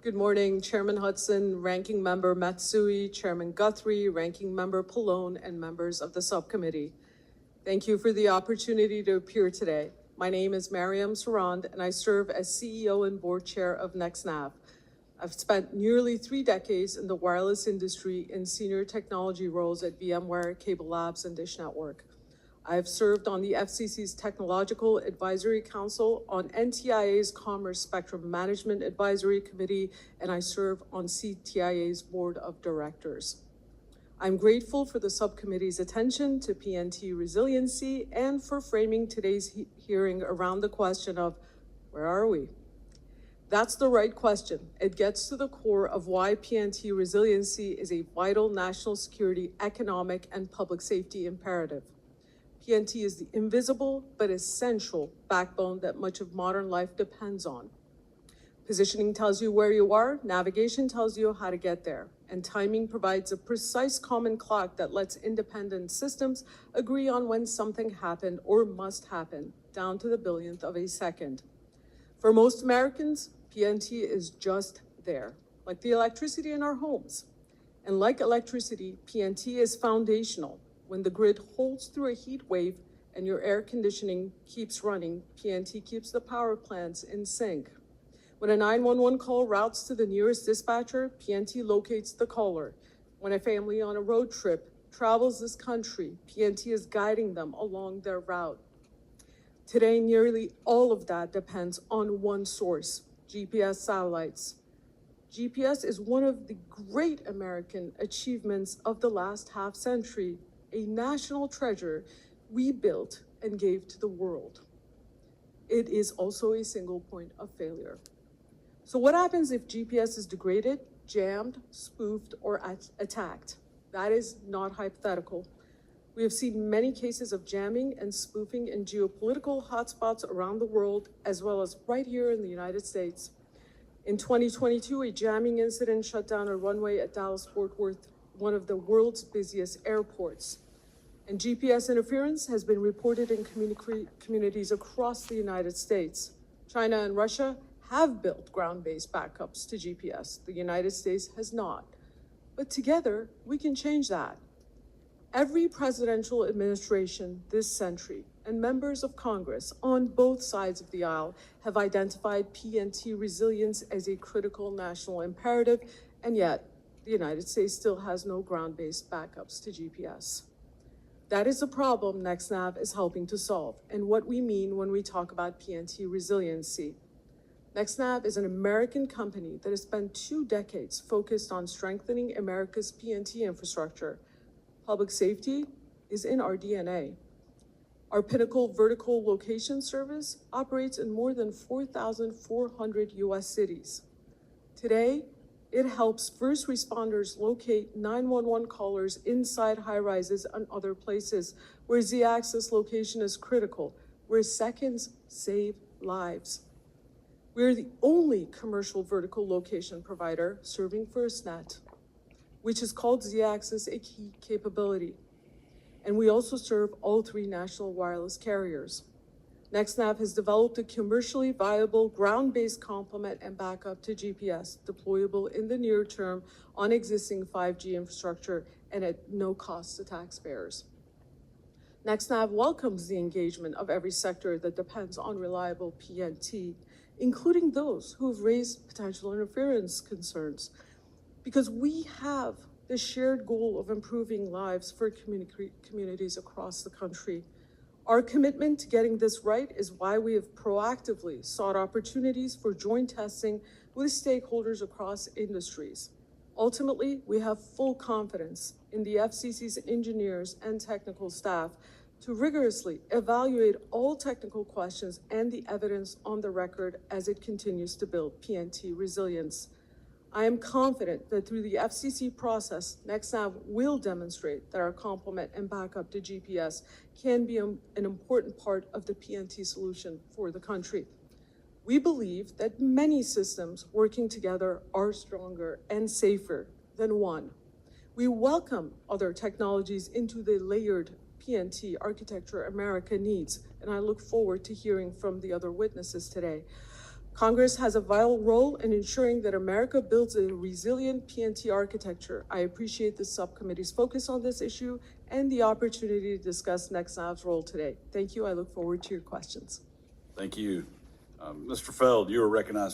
Good morning, Chairman Hudson, Ranking Member Matsui, Chairman Guthrie, Ranking Member Pallone, and members of the subcommittee. Thank you for the opportunity to appear today. My name is Mariam Sorond, and I serve as CEO and board chair of NextNav. I've spent nearly 3 decades in the wireless industry in senior technology roles at VMware, Cable Labs, and Dish Network. I've served on the FCC's Technological Advisory Council, on NTIA's Commerce Spectrum Management Advisory Committee, and I serve on CTIA's Board of Directors. I'm grateful for the subcommittee's attention to PNT resiliency and for framing today's hearing around the question of, where are we? That's the right question. It gets to the core of why PNT resiliency is a vital national security, economic, and public safety imperative. PNT is the invisible but essential backbone that much of modern life depends on. Positioning tells you where you are, navigation tells you how to get there, and timing provides a precise common clock that lets independent systems agree on when something happened or must happen, down to the billionth of a second. For most Americans, PNT is just there, like the electricity in our homes. And like electricity, PNT is foundational. When the grid holds through a heat wave and your air conditioning keeps running, PNT keeps the power plants in sync. When a 911 call routes to the nearest dispatcher, PNT locates the caller. When a family on a road trip travels this country, PNT is guiding them along their route. Today, nearly all of that depends on one source, GPS satellites. GPS is one of the great American achievements of the last half century, a national treasure we built and gave to the world. It is also a single point of failure. So what happens if GPS is degraded, jammed, spoofed, or attacked? That is not hypothetical. We have seen many cases of jamming and spoofing in geopolitical hotspots around the world, as well as right here in the United States. In 2022, a jamming incident shut down a runway at Dallas-Fort Worth, one of the world's busiest airports. And GPS interference has been reported in communities across the United States. China and Russia have built ground-based backups to GPS. The United States has not. But together, we can change that. Every presidential administration this century and members of Congress on both sides of the aisle have identified PNT resilience as a critical national imperative, and yet the United States still has no ground-based backups to GPS. That is a problem NextNav is helping to solve, and what we mean when we talk about PNT resiliency. NextNav is an American company that has spent 2 decades focused on strengthening America's PNT infrastructure. Public safety is in our DNA. Our Pinnacle vertical location service operates in more than 4,400 US cities. Today, it helps first responders locate 911 callers inside high-rises and other places where Z-axis location is critical, where seconds save lives. We're the only commercial vertical location provider serving FirstNet, which has called Z-axis a key capability. And we also serve all 3 national wireless carriers. NextNav has developed a commercially viable ground-based complement and backup to GPS, deployable in the near term on existing 5G infrastructure and at no cost to taxpayers. NextNav welcomes the engagement of every sector that depends on reliable PNT, including those who have raised potential interference concerns, because we have the shared goal of improving lives for communities across the country. Our commitment to getting this right is why we have proactively sought opportunities for joint testing with stakeholders across industries. Ultimately, we have full confidence in the FCC's engineers and technical staff to rigorously evaluate all technical questions and the evidence on the record as it continues to build PNT resilience. I am confident that through the FCC process, NextNav will demonstrate that our complement and backup to GPS can be an important part of the PNT solution for the country. We believe that many systems working together are stronger and safer than one. We welcome other technologies into the layered PNT architecture America needs, and I look forward to hearing from the other witnesses today. Congress has a vital role in ensuring that America builds a resilient PNT architecture. I appreciate the subcommittee's focus on this issue and the opportunity to discuss NextNav's role today. Thank you. I look forward to your questions. Thank you. Mr. Feld, you are recognized